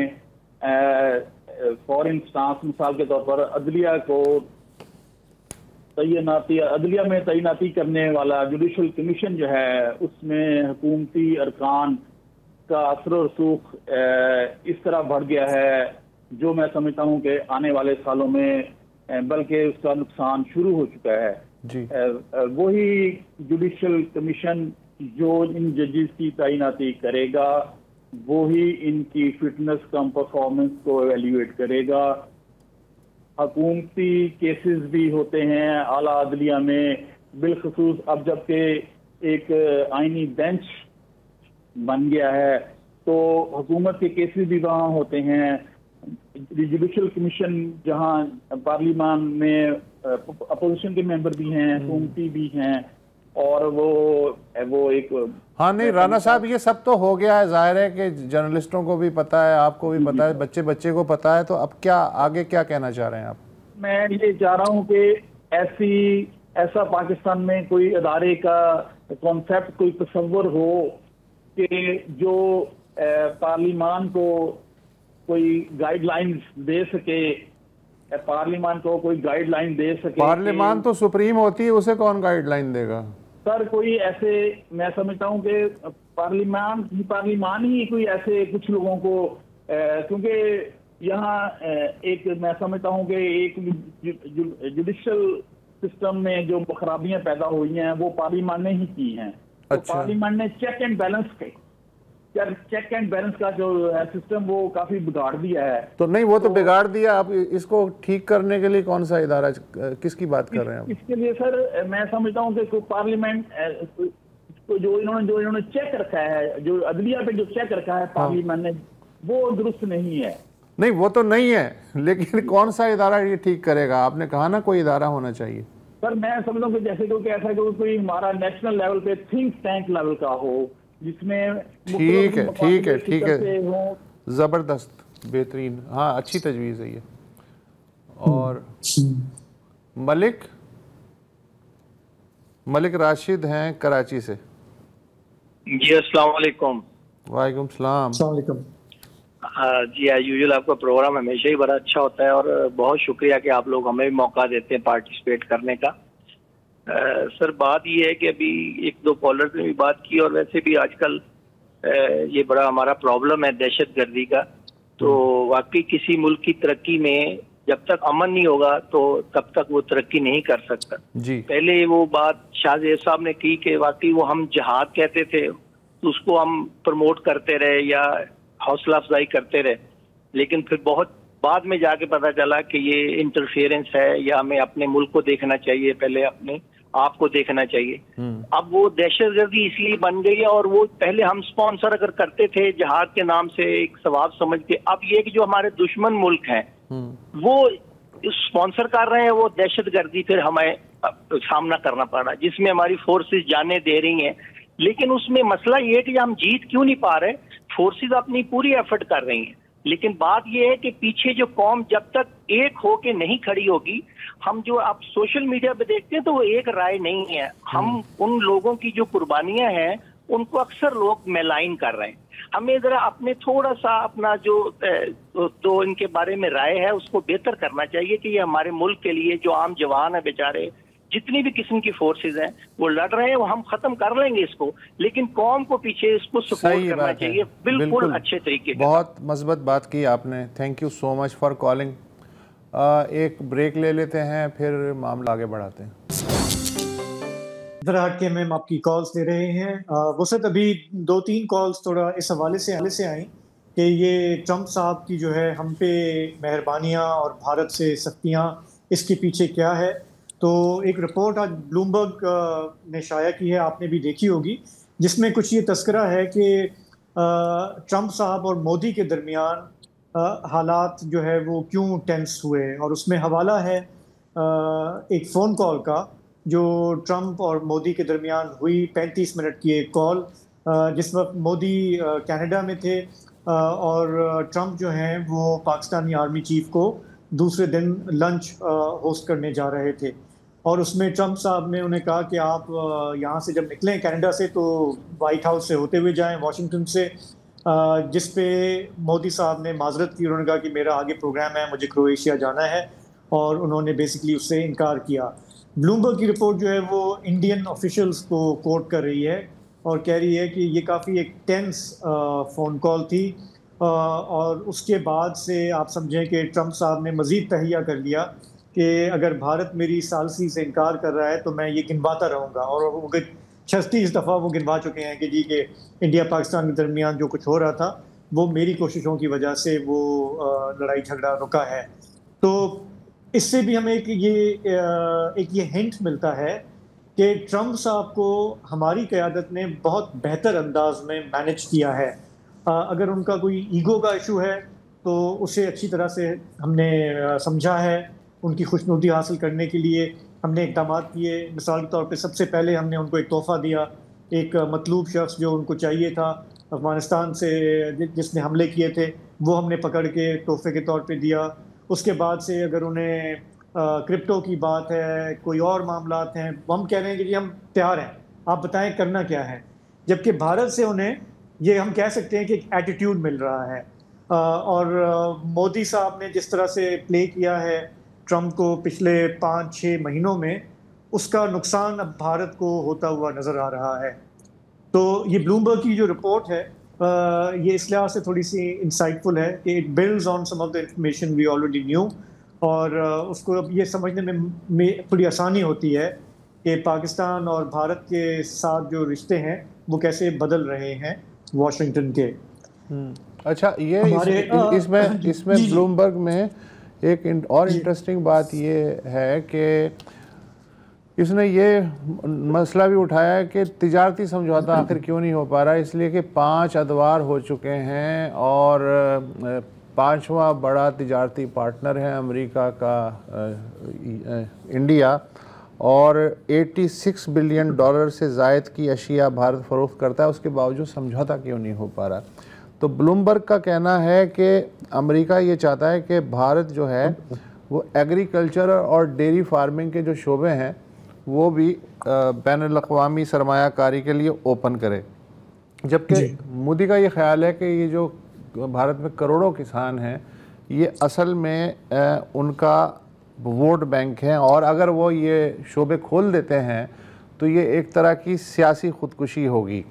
فار انسٹانس مثال کے طور پر عدلیہ کو عدلیہ میں تعیناتی کرنے والا جوڈیشل کمیشن جو ہے، اس میں حکومتی ارکان کا اثر و رسوخ اس طرح بڑھ گیا ہے جو میں سمجھتا ہوں کہ آنے والے سالوں میں بلکہ اس کا نقصان شروع ہو چکا ہے.
جی
وہی جوڈیشل کمیشن جو ان ججز کی تعیناتی کرے گا وہی ان کی فٹنس کم پرفارمنس کو ایویلویٹ کرے گا. حکومتی کیسز بھی ہوتے ہیں اعلیٰ عدلیہ میں بالخصوص اب جب کہ ایک آئینی بینچ بن گیا ہے تو حکومت کے کیسز بھی وہاں ہوتے ہیں. جوڈیشل کمیشن جہاں پارلیمان میں اپوزیشن کے ممبر بھی ہیں حکومتی بھی ہیں اور وہ ایک
ہاں نہیں رانا صاحب یہ سب تو ہو گیا ہے. ظاہر ہے کہ جرنلسٹوں کو بھی پتا ہے, آپ کو بھی پتا ہے, بچے کو پتا ہے. تو اب کیا آگے کیا کہنا چاہ رہے ہیں آپ؟
میں یہ چاہ رہا ہوں کہ ایسا پاکستان میں کوئی ادارے کا کانسیپٹ کوئی تصور ہو کہ جو پارلیمان کو کوئی گائیڈ لائنز دے سکے, پارلیمان کو کوئی گائیڈ لائن دے سکے.
پارلیمان تو سپریم ہوتی ہے, اسے کون گائیڈ لائن دے گا؟
سر کوئی ایسے میں سمجھتا ہوں کہ پارلیمان ہی کوئی ایسے کچھ لوگوں کو کیونکہ یہاں ایک میں سمجھتا ہوں کہ ایک جوڈیشل سسٹم میں جو خرابیاں پیدا ہوئی ہیں وہ پارلیمان نے ہی کی ہیں. پارلیمان نے چیک اینڈ بیلنس کا جو سسٹم وہ کافی بگاڑ دیا ہے. تو
نہیں وہ تو بگاڑ دیا, اب اس کو ٹھیک کرنے کے لیے کون سا ادارہ, کس کی بات کر رہے ہیں؟
اس کے لیے سر میں سمجھتا ہوں کہ پارلیمنٹ جو انہوں نے چیک رکھا ہے, جو عدلیہ پہ جو چیک رکھا ہے پارلیمنٹ نے, وہ درست نہیں ہے.
نہیں وہ تو نہیں ہے, لیکن کون سا ادارہ یہ ٹھیک کرے گا؟ آپ نے کہا نا کوئی ادارہ ہونا چاہیے.
سر میں سمجھتا ہوں کہ جیسے کہ ایسا کوئی ہمارا نیشنل لیول پہ تھنک ٹینک لیول کا ہو جس میں
ٹھیک ہے زبردست, بہترین, ہاں اچھی تجویز ہے یہ. اور ملک راشد ہیں کراچی سے.
جی السلام علیکم.
وعلیکم السلام.
السلام علیکم.
جی ایز یوزول آپ کا پروگرام ہمیشہ ہی بڑا اچھا ہوتا ہے اور بہت شکریہ کہ آپ لوگ ہمیں بھی موقع دیتے ہیں پارٹیسپیٹ کرنے کا. سر بات یہ ہے کہ ابھی ایک دو کالرز نے بھی بات کی اور ویسے بھی آج کل یہ بڑا ہمارا پرابلم ہے دہشت گردی کا. تو واقعی کسی ملک کی ترقی میں جب تک امن نہیں ہوگا تو تب تک وہ ترقی نہیں کر سکتا. پہلے وہ بات شاہ زیب صاحب نے کی کہ واقعی وہ ہم جہاد کہتے تھے تو اس کو ہم پروموٹ کرتے رہے یا حوصلہ افزائی کرتے رہے, لیکن پھر بہت بعد میں جا کے پتا چلا کہ یہ انٹرفیئرنس ہے یا ہمیں اپنے ملک کو دیکھنا چاہیے, پہلے اپنے آپ کو دیکھنا چاہیے. اب وہ دہشت گردی اس لیے بن گئی ہے اور وہ پہلے ہم سپانسر اگر کرتے تھے جہاد کے نام سے ایک ثواب سمجھ کے, اب یہ کہ جو ہمارے دشمن ملک ہیں وہ سپانسر کر رہے ہیں وہ دہشت گردی پھر ہمیں سامنا کرنا پڑ رہا ہے جس میں ہماری فورسز جانیں دے رہی ہیں. لیکن اس میں مسئلہ یہ ہے کہ ہم جیت کیوں نہیں پا رہے. فورسز اپنی پوری ایفرٹ کر رہی ہیں لیکن بات یہ ہے کہ پیچھے جو قوم جب تک ایک ہو کے نہیں کھڑی ہوگی, ہم جو اب سوشل میڈیا پہ دیکھتے ہیں تو وہ ایک رائے نہیں ہے. ہم ان لوگوں کی جو قربانیاں ہیں ان کو اکثر لوگ میلائن کر رہے ہیں. ہمیں ذرا اپنے تھوڑا سا اپنا جو ان کے بارے میں رائے ہے اس کو بہتر کرنا چاہیے کہ یہ ہمارے ملک کے لیے جو عام جوان ہیں بیچارے جتنی بھی قسم کی فورسز ہیں وہ لڑ رہے ہیں, وہ ہم ختم کر لیں گے اس کو, لیکن قوم کو پیچھے اس کو سپورٹ کرنا چاہیے بالکل اچھے طریقے سے.
بہت مثبت بات کی آپ نے, thank you so much for calling. ایک بریک لے لیتے ہیں پھر معاملہ آگے بڑھاتے ہیں.
ذرا ہٹ کے میم آپ کی کالز دے رہے ہیں. وسعت ابھی 2-3 کالز تھوڑا اس حوالے سے آئیں کہ یہ ٹرمپ صاحب کی جو ہے ہم پہ مہربانیاں اور بھارت سے سختیاں اس کے پیچھے کیا ہے. تو ایک رپورٹ آج بلومبرگ نے شائع کی ہے, آپ نے بھی دیکھی ہوگی, جس میں کچھ یہ تذکرہ ہے کہ ٹرمپ صاحب اور مودی کے درمیان حالات جو ہے وہ کیوں ٹینس ہوئے, اور اس میں حوالہ ہے ایک فون کال کا جو ٹرمپ اور مودی کے درمیان ہوئی. 35 منٹ کی ایک کال جس وقت مودی کینیڈا میں تھے اور ٹرمپ جو ہیں وہ پاکستانی آرمی چیف کو دوسرے دن لنچ ہوسٹ کرنے جا رہے تھے. اور اس میں ٹرمپ صاحب نے انہیں کہا کہ آپ یہاں سے جب نکلیں کینیڈا سے تو وائٹ ہاؤس سے ہوتے ہوئے جائیں واشنگٹن سے, جس پہ مودی صاحب نے معذرت کی. انہوں نے کہا کہ میرا آگے پروگرام ہے, مجھے کروئیشیا جانا ہے, اور انہوں نے بیسکلی اس سے انکار کیا. بلومبرگ کی رپورٹ جو ہے وہ انڈین آفیشلز کو کوٹ کر رہی ہے اور کہہ رہی ہے کہ یہ کافی ایک ٹینس فون کال تھی، اور اس کے بعد سے آپ سمجھیں کہ ٹرمپ صاحب نے مزید تہیہ کر لیا کہ اگر بھارت میری ثالثی سے انکار کر رہا ہے تو میں یہ گنواتا رہوں گا، اور وہ 36 دفعہ وہ گنوا چکے ہیں کہ جی کہ انڈیا پاکستان کے درمیان جو کچھ ہو رہا تھا وہ میری کوششوں کی وجہ سے وہ لڑائی جھگڑا رکا ہے۔ تو اس سے بھی ہمیں ایک یہ ہنٹ ملتا ہے کہ ٹرمپ صاحب کو ہماری قیادت نے بہت بہتر انداز میں مینج کیا ہے۔ اگر ان کا کوئی ایگو کا ایشو ہے تو اسے اچھی طرح سے ہم نے سمجھا ہے، ان کی خوشنودی حاصل کرنے کے لیے ہم نے اقدامات کیے۔ مثال کے طور پہ سب سے پہلے ہم نے ان کو ایک تحفہ دیا، ایک مطلوب شخص جو ان کو چاہیے تھا افغانستان سے جس نے حملے کیے تھے، وہ ہم نے پکڑ کے تحفے کے طور پہ دیا۔ اس کے بعد سے اگر انہیں کرپٹو کی بات ہے، کوئی اور معاملات ہیں، ہم کہہ رہے ہیں کہ جی ہم تیار ہیں، آپ بتائیں کرنا کیا ہے۔ جبکہ بھارت سے انہیں یہ ہم کہہ سکتے ہیں کہ ایک ایٹیٹیوڈ مل رہا ہے، اور مودی صاحب نے جس طرح سے پلے کیا ہے ٹرمپ کو پچھلے 5-6 مہینوں میں، اس کا نقصان اب بھارت کو ہوتا ہوا نظر آ رہا ہے۔ تو یہ بلومبرگ کی جو رپورٹ ہے یہ اس لحاظ سے تھوڑی سی انسائٹ فل ہے کہ it builds on some of the information we already knew, اور اس کو اب یہ سمجھنے میں تھوڑی آسانی ہوتی ہے کہ پاکستان اور بھارت کے ساتھ جو رشتے ہیں وہ کیسے بدل رہے ہیں واشنگٹن کے۔
اچھا، یہ اس میں بلومبرگ میں ایک اور انٹرسٹنگ بات یہ ہے کہ اس نے یہ مسئلہ بھی اٹھایا ہے کہ تجارتی سمجھوتا آخر کیوں نہیں ہو پا رہا، اس لیے کہ 5 ادوار ہو چکے ہیں اور 5واں بڑا تجارتی پارٹنر ہے امریکہ کا انڈیا، اور $86 بلین سے زائد کی اشیاء بھارت فروخت کرتا ہے، اس کے باوجود سمجھوتا کیوں نہیں ہو پا رہا۔ تو بلومبرگ کا کہنا ہے کہ امریکہ یہ چاہتا ہے کہ بھارت جو ہے وہ ایگریکلچر اور ڈیری فارمنگ کے جو شعبے ہیں وہ بھی بین الاقوامی سرمایہ کاری کے لیے اوپن کرے، جبکہ مودی کا یہ خیال ہے کہ یہ جو بھارت میں کروڑوں کسان ہیں یہ اصل میں ان کا ووٹ بینک ہیں، اور اگر وہ یہ شعبے کھول دیتے ہیں تو یہ ایک طرح کی سیاسی خودکشی ہوگی۔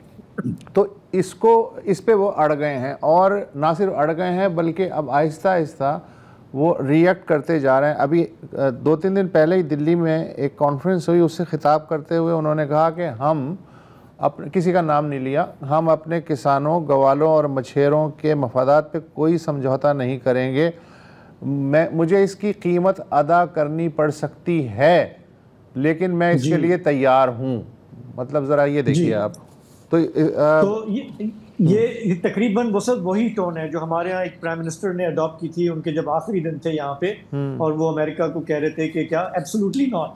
تو اس پہ وہ اڑ گئے ہیں، اور نہ صرف اڑ گئے ہیں بلکہ اب آہستہ آہستہ وہ ریئیکٹ کرتے جا رہے ہیں۔ ابھی 2-3 دن پہلے ہی دلی میں ایک کانفرنس ہوئی، اس سے خطاب کرتے ہوئے انہوں نے کہا کہ ہم کسی کا نام نہیں لیا، ہم اپنے کسانوں، گوالوں اور مچھیروں کے مفادات پہ کوئی سمجھوتا نہیں کریں گے، مجھے اس کی قیمت ادا کرنی پڑ سکتی ہے لیکن میں اس کے لیے تیار ہوں۔ مطلب ذرا یہ دیکھیے آپ۔ تو
یہ تقریباً وہی ٹون ہے جو ہمارے ہاں ایک پرائم منسٹر نے اڈاپٹ کی تھی ان کے جب آخری دن تھے یہاں پہ، اور وہ امریکہ کو کہہ رہے تھے کہ کیا ایبسولوٹلی ناٹ۔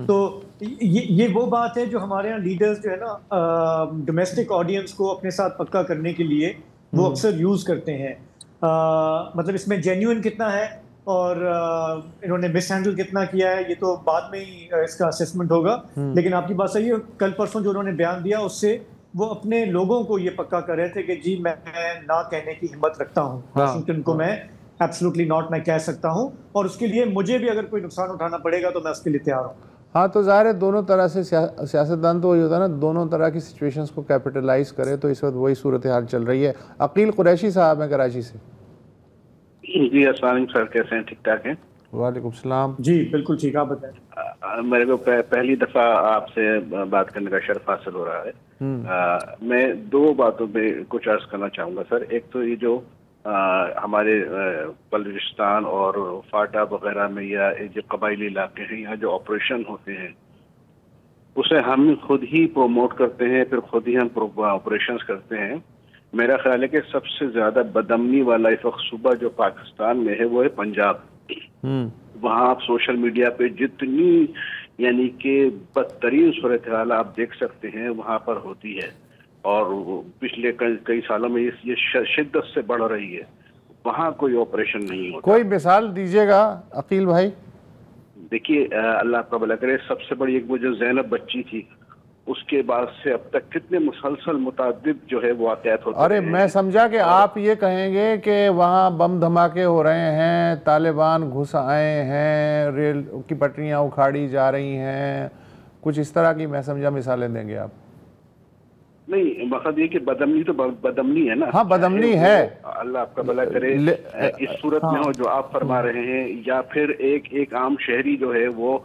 تو یہ وہ بات ہے جو ہمارے ہاں لیڈرز جو ہے نا ڈومیسٹک آڈینس کو اپنے ساتھ پکا کرنے کے لیے وہ اکثر یوز کرتے ہیں۔ مطلب اس میں جینیون کتنا ہے اور انہوں نے مس ہینڈل کتنا کیا ہے یہ تو بعد میں ہی اس کا اسیسمنٹ ہوگا، لیکن آپ کی بات صحیح ہے، کل پرسوں جو انہوں نے بیان دیا اس سے وہ اپنے لوگوں کو یہ پکا کر رہے تھے کہ جی میں نہ کہنے کی ہمت رکھتا ہوں، واشنگٹن کو میں ایبسولوٹلی ناٹ میں کہہ سکتا ہوں، اور اس کے لیے مجھے بھی اگر کوئی نقصان اٹھانا پڑے گا تو میں اس کے لیے تیار ہوں۔
ہاں، تو ظاہر ہے دونوں طرح سے سیاستدان تو وہی ہوتا ہے نا، دونوں طرح کی سچویشنز کو کیپٹلائز کرے، تو اس وقت وہی صورتحال چل رہی ہے۔ عقیل قریشی صاحب ہیں کراچی سے۔
جی السلام علیکم سر، کیسے ہیں؟ ٹھیک ٹھاک ہیں؟
وعلیکم السلام۔
جی بالکل ٹھیک، آپ بتائیں۔
میرے کو پہلی دفعہ آپ سے بات کرنے کا شرف حاصل ہو رہا ہے۔ میں 2 باتوں پہ کچھ عرض کرنا چاہوں گا سر۔ ایک تو یہ جو ہمارے بلوچستان اور فاٹا وغیرہ میں یا جو قبائلی علاقے ہیں یہاں جو آپریشن ہوتے ہیں اسے ہم خود ہی پروموٹ کرتے ہیں، پھر خود ہی ہم آپریشنز کرتے ہیں۔ میرا خیال ہے کہ سب سے زیادہ بدامنی والا اس وقت صوبہ جو پاکستان میں ہے وہ ہے پنجاب۔ وہاں آپ سوشل میڈیا پہ جتنی یعنی کہ بدترین صورتحال آپ دیکھ سکتے ہیں وہاں پر ہوتی ہے، اور پچھلے کئی سالوں میں یہ شدت سے بڑھ رہی ہے۔ وہاں کوئی آپریشن نہیں ہوتا۔
کوئی مثال دیجیے گا عقیل بھائی؟
دیکھیے اللہ آپ کا بھلا کرے، سب سے بڑی ایک وہ جو زینب بچی تھی، اس کے بعد سے اب تک کتنے مسلسل متعدد جو ہے واقعات ہوتے ہیں۔
ارے میں سمجھا کہ آپ یہ کہیں گے کہ وہاں بم دھماکے ہو رہے ہیں، طالبان گھس آئے ہیں، ریل کی پٹریاں اکھاڑی جا رہی ہیں، کچھ اس طرح کی میں سمجھا مثالیں دیں گے آپ؟
نہیں مقصد یہ کہ بدامنی تو بدامنی ہے نا.
ہاں بدامنی ہے,
اللہ آپ کا بھلا کرے. اس صورت میں ہو جو آپ فرما رہے ہیں, یا پھر ایک عام شہری جو ہے وہ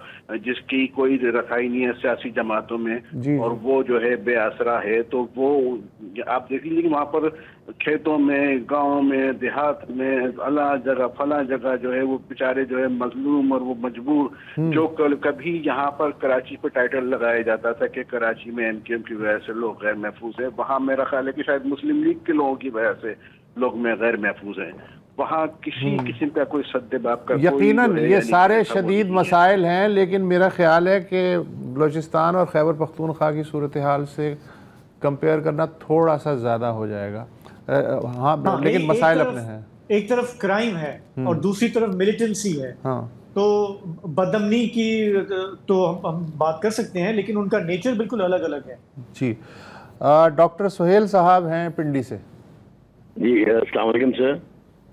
جس کی کوئی رکھائی نہیں ہے سیاسی جماعتوں میں اور وہ جو ہے بے آسرا ہے, تو وہ آپ دیکھ لیجیے کہ وہاں پر کھیتوں میں, گاؤں میں, دیہات میں, اللہ جگہ فلاں جگہ جو ہے وہ بیچارے جو ہے مظلوم اور وہ مجبور, جو کبھی یہاں پر کراچی پہ ٹائٹل لگایا جاتا تھا کہ کراچی میں ایم کیو ایم کی وجہ سے لوگ غیر محفوظ ہیں, وہاں میرا خیال ہے کہ شاید مسلم لیگ کے لوگوں کی وجہ سے لوگ میں غیر محفوظ ہیں. وہاں کسی قسم کا کوئی سد باب کا
یقیناً یہ سارے شدید مسائل ہیں, لیکن میرا خیال ہے کہ بلوچستان اور خیبر پختونخوا کی صورتحال سے کمپیئر کرنا تھوڑا سا زیادہ ہو جائے گا. ہاں لیکن مسائل اپنے ہیں,
ایک طرف کرائم ہے اور دوسری طرف ملیٹنسی ہے. تو بدامنی کی تو ہم بات کر سکتے ہیں, لیکن ان کا نیچر بالکل الگ الگ ہے.
جی ڈاکٹر سہیل صاحب ہیں پنڈی سے.
جی السلام علیکم سر.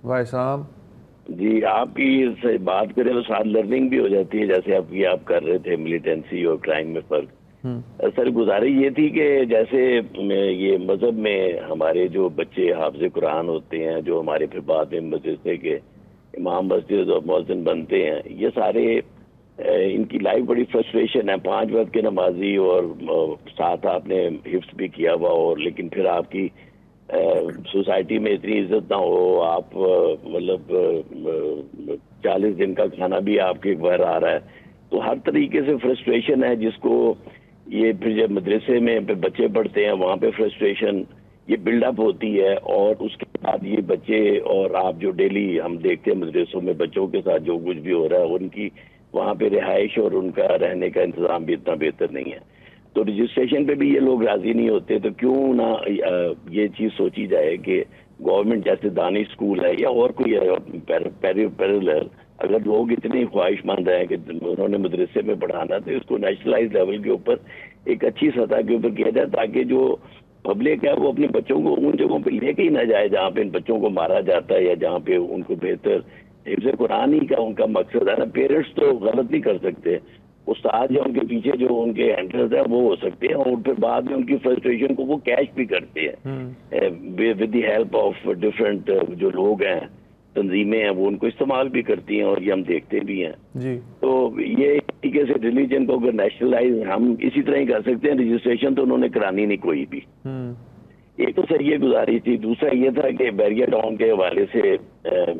بھائی صاحب
جی آپ کی بات کریں تو ساتھ لرننگ بھی ہو جاتی ہے, جیسے آپ کر رہے تھے ملیٹنسی اور کرائم میں فرق. سر گزارش یہ تھی کہ جیسے یہ مذہب میں ہمارے جو بچے حافظ قرآن ہوتے ہیں, جو ہمارے پھر بعد میں مدرسے کے امام مسجد اور مؤذن بنتے ہیں, یہ سارے ان کی لائف بڑی فرسٹریشن ہے. 5 وقت کے نمازی اور ساتھ آپ نے حفظ بھی کیا ہوا, اور لیکن پھر آپ کی سوسائٹی میں اتنی عزت نہ ہو, آپ مطلب 40 دن کا کھانا بھی آپ کے گھر آ رہا ہے, تو ہر طریقے سے فرسٹریشن ہے جس کو یہ پھر جب مدرسے میں پھر بچے پڑھتے ہیں وہاں پہ فرسٹریشن یہ بلڈ اپ ہوتی ہے. اور اس کے بعد یہ بچے اور آپ جو ڈیلی ہم دیکھتے ہیں مدرسوں میں بچوں کے ساتھ جو کچھ بھی ہو رہا ہے, ان کی وہاں پہ رہائش اور ان کا رہنے کا انتظام بھی اتنا بہتر نہیں ہے. تو رجسٹریشن پہ بھی یہ لوگ راضی نہیں ہوتے, تو کیوں نہ یہ چیز سوچی جائے کہ گورنمنٹ جیسے دانش اسکول ہے یا اور کوئی پیرالل, اگر لوگ اتنے خواہش مند ہیں کہ انہوں نے مدرسے میں پڑھانا, تو اس کو نیشنلائز لیول کے اوپر ایک اچھی سطح کے اوپر کیا جائے, تاکہ جو پبلک ہے وہ اپنے بچوں کو ان جگہوں پہ لے کے ہی نہ جائے جہاں پہ ان بچوں کو مارا جاتا ہے, یا جہاں پہ ان کو بہتر حفظ قرآن ہی کا ان کا مقصد ہے نا. پیرنٹس تو غلط نہیں کر سکتے, استاد یا ان کے پیچھے جو ان کے ہینڈلرز ہیں وہ ہو سکتے ہیں, اور پھر بعد میں ان کی فرسٹریشن کو وہ کیش بھی کرتے ہیں with the help of different جو لوگ ہیں, تنظیمیں ہیں, وہ ان کو استعمال بھی کرتی ہیں, اور یہ ہم دیکھتے بھی ہیں. تو یہ طریقے سے ریلیجن کو اگر نیشنلائز ہم اسی طرح ہی کر سکتے ہیں. رجسٹریشن تو انہوں نے کرانی نہیں کوئی بھی. ایک تو سر یہ گزارش تھی. دوسرا یہ تھا کہ بیریا ٹاؤن کے حوالے سے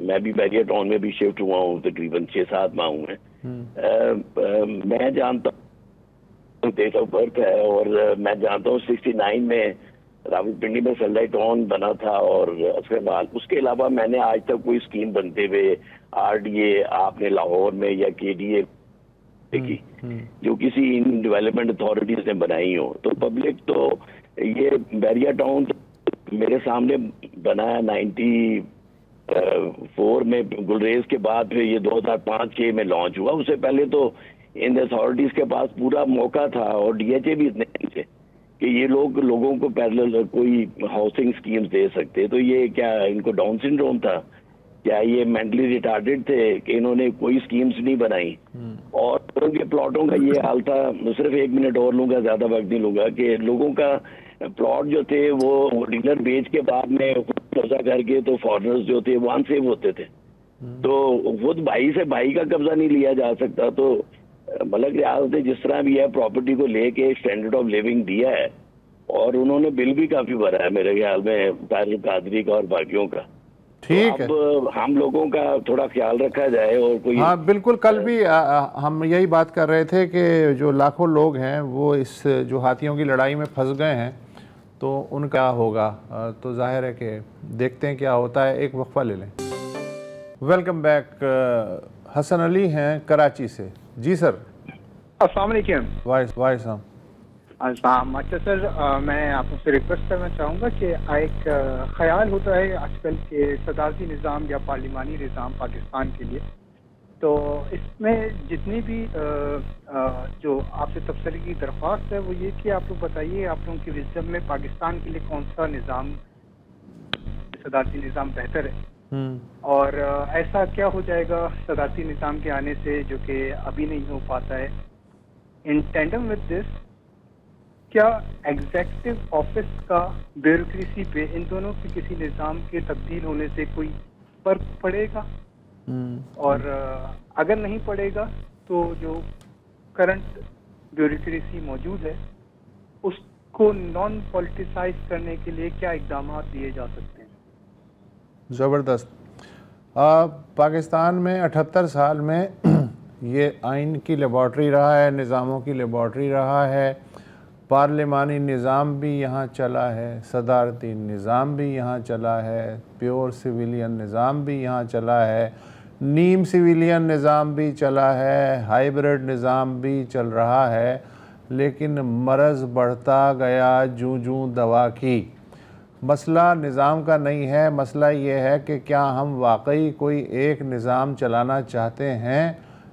میں بھی بیریا ٹاؤن میں بھی شفٹ ہوا ہوں, تقریباً 6-7 ماہ ہوئے. میں جانتا ہوں ڈیٹ آف برتھ ہے, اور میں جانتا ہوں 69 میں راول پنڈی میں سلڈائی ٹاؤن بنا تھا, اور اس کے علاوہ میں نے آج تک کوئی اسکیم بنتے ہوئے RDA آپ نے لاہور میں یا KDA دیکھی جو کسی ان ڈیولپمنٹ اتھارٹیز نے بنائی ہو. تو پبلک تو یہ بیریا ٹاؤن میرے سامنے بنا ہے 94 میں, گلریز کے بعد پھر یہ 2005-6 میں لانچ ہوا. اس سے پہلے تو ان اتھارٹیز کے پاس پورا موقع تھا, اور DHA بھی اتنے نہیں تھے کہ یہ لوگوں کو پیرلل کوئی ہاؤسنگ سکیمز دے سکتے. تو یہ کیا ان کو ڈاؤن سنڈروم تھا, کیا یہ مینٹلی ریٹارڈڈ تھے کہ انہوں نے کوئی سکیمز نہیں بنائی؟ اور ان کے پلاٹوں کا یہ حال تھا. صرف 1 منٹ اور لوں گا, زیادہ وقت نہیں لوں گا, کہ لوگوں کا پلاٹ جو تھے وہ ڈیلر بیچ کے بعد میں قبضہ کر کے تو فارنرز جو تھے وہ ان سیو ہوتے تھے. تو خود بھائی سے بھائی کا قبضہ نہیں لیا جا سکتا. تو ملک ریاست نے جس طرح بھی ہے پراپرٹی کو لے کے اسٹینڈرڈ آف لیونگ دیا ہے, اور انہوں نے بل بھی کافی بھرا ہے میرے خیال میں طاہر قادری کا اور باقیوں کا.
ٹھیک ہے,
اب ہم لوگوں کا تھوڑا خیال رکھا جائے. اور کوئی
ہاں بالکل, کل بھی ہم یہی بات کر رہے تھے کہ جو لاکھوں لوگ ہیں وہ اس جو ہاتھیوں کی لڑائی میں پھنس گئے ہیں, تو ان کا ہوگا. تو ظاہر ہے کہ دیکھتے ہیں کیا ہوتا ہے. ایک وقفہ لے لیں. Welcome back. حسن علی ہیں کراچی سے. جی سر.
السلام علیکم.
وعلیکم
السلام. اچھا سر, میں آپ سے ریکویسٹ کرنا چاہوں گا کہ ایک خیال ہوتا ہے آج کل کے صدارتی نظام یا پارلیمانی نظام پاکستان کے لیے, تو اس میں جتنی بھی جو آپ سے تبصرے کی درخواست ہے وہ یہ کہ آپ لوگ بتائیے آپ لوگوں کی وزڈم میں پاکستان کے لیے کون سا نظام صدارتی نظام بہتر ہے, اور ایسا کیا ہو جائے گا صدارتی نظام کے آنے سے جو کہ ابھی نہیں ہو پاتا ہے. ان ٹینڈم وتھ دس کیا ایگزیکٹو آفس کا بیوروکریسی پہ ان دونوں کے کسی نظام کے تبدیل ہونے سے کوئی فرق پڑے گا؟ اور اگر نہیں پڑے گا تو جو کرنٹ بیوروکریسی موجود ہے اس کو نان پولیٹیسائز کرنے کے لیے کیا اقدامات لیے جا سکتے ہیں؟
زبردست۔ پاکستان میں 78 سال میں یہ آئین کی لیبارٹری رہا ہے، نظاموں کی لیبارٹری رہا ہے، پارلیمانی نظام بھی یہاں چلا ہے، صدارتی نظام بھی یہاں چلا ہے، پیور سویلین نظام بھی یہاں چلا ہے، نیم سویلین نظام بھی چلا ہے، ہائیبرڈ نظام بھی چل رہا ہے، لیکن مرض بڑھتا گیا جوں جوں دوا کی۔ مسئلہ نظام کا نہیں ہے، مسئلہ یہ ہے کہ کیا ہم واقعی کوئی ایک نظام چلانا چاہتے ہیں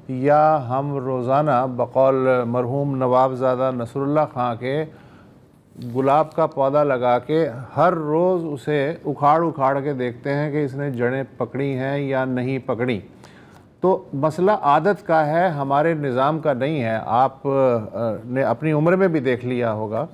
یا ہم روزانہ بقول مرحوم نواب زادہ نصر اللہ خان کے گلاب کا پودا لگا کے ہر روز اسے اکھاڑ کے دیکھتے ہیں کہ اس نے جڑیں پکڑی ہیں یا نہیں پکڑی۔ تو مسئلہ عادت کا ہے، ہمارے نظام کا نہیں ہے۔ آپ نے اپنی عمر میں بھی دیکھ لیا ہوگا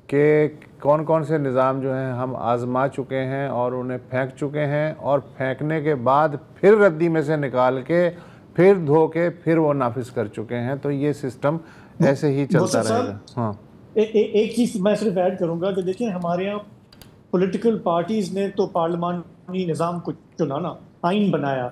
کہ کون کون سے نظام جو ہیں ہم آزما چکے ہیں اور انہیں پھینک چکے ہیں، اور پھینکنے کے بعد پھر ردی میں سے نکال کے پھر دھو کے پھر وہ نافذ کر چکے ہیں۔ تو یہ سسٹم ایسے ہی چلتا رہے گا۔ ہاں،
ایک چیز میں صرف ایڈ کروں گا کہ دیکھیں ہمارے یہاں پولیٹیکل پارٹیز نے تو پارلیمانی نظام کو چنا نا، آئین بنایا،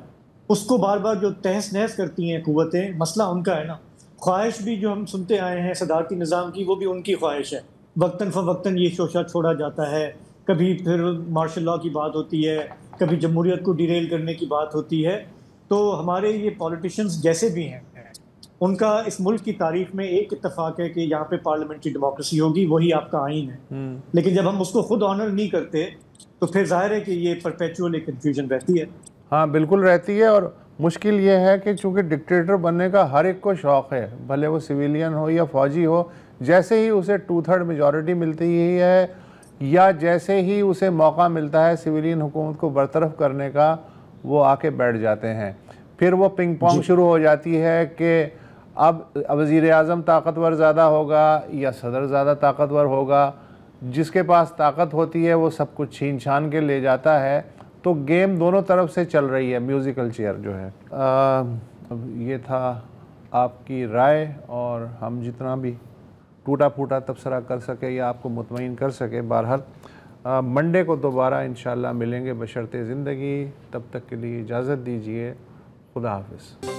اس کو بار بار جو تہس نہس کرتی ہیں قوتیں، مسئلہ ان کا ہے نا۔ خواہش بھی جو ہم سنتے آئے ہیں صدارتی نظام کی، وہ بھی ان کی خواہش ہے، وقتاً فوقتاً یہ شوشہ چھوڑا جاتا ہے، کبھی پھر مارشل لاء کی بات ہوتی ہے، کبھی جمہوریت کو ڈیریل کرنے کی بات ہوتی ہے۔ تو ہمارے یہ پولیٹیشنز جیسے بھی ہیں، ان کا اس ملک کی تاریخ میں ایک اتفاق ہے کہ یہاں پہ پارلیمنٹری ڈیموکریسی ہوگی، وہی آپ کا آئین ہے۔ لیکن جب ہم اس کو خود آنر نہیں کرتے تو پھر ظاہر ہے کہ یہ پرپیچول ایک کنفیوژن رہتی ہے۔
ہاں بالکل رہتی ہے، اور مشکل یہ ہے کہ چونکہ ڈکٹیٹر بننے کا ہر ایک کو شوق ہے، بھلے وہ سویلین ہو یا فوجی ہو، جیسے ہی اسے 2/3 میجورٹی ملتی ہی ہے یا جیسے ہی اسے موقع ملتا ہے سویلین حکومت کو برطرف کرنے کا، وہ آ کے بیٹھ جاتے ہیں۔ پھر وہ پنگ پونگ شروع ہو جاتی ہے کہ اب وزیر اعظم طاقتور زیادہ ہوگا یا صدر زیادہ طاقتور ہوگا، جس کے پاس طاقت ہوتی ہے وہ سب کچھ چھین چھان کے لے جاتا ہے۔ تو گیم دونوں طرف سے چل رہی ہے، میوزیکل چیئر جو ہے۔ یہ تھا آپ کی رائے، اور ہم جتنا بھی ٹوٹا پھوٹا تبصرہ کر سکے یا آپ کو مطمئن کر سکے۔ بہرحال منڈے کو دوبارہ انشاءاللہ ملیں گے بشرط زندگی، تب تک کے لیے اجازت دیجیے، خدا حافظ۔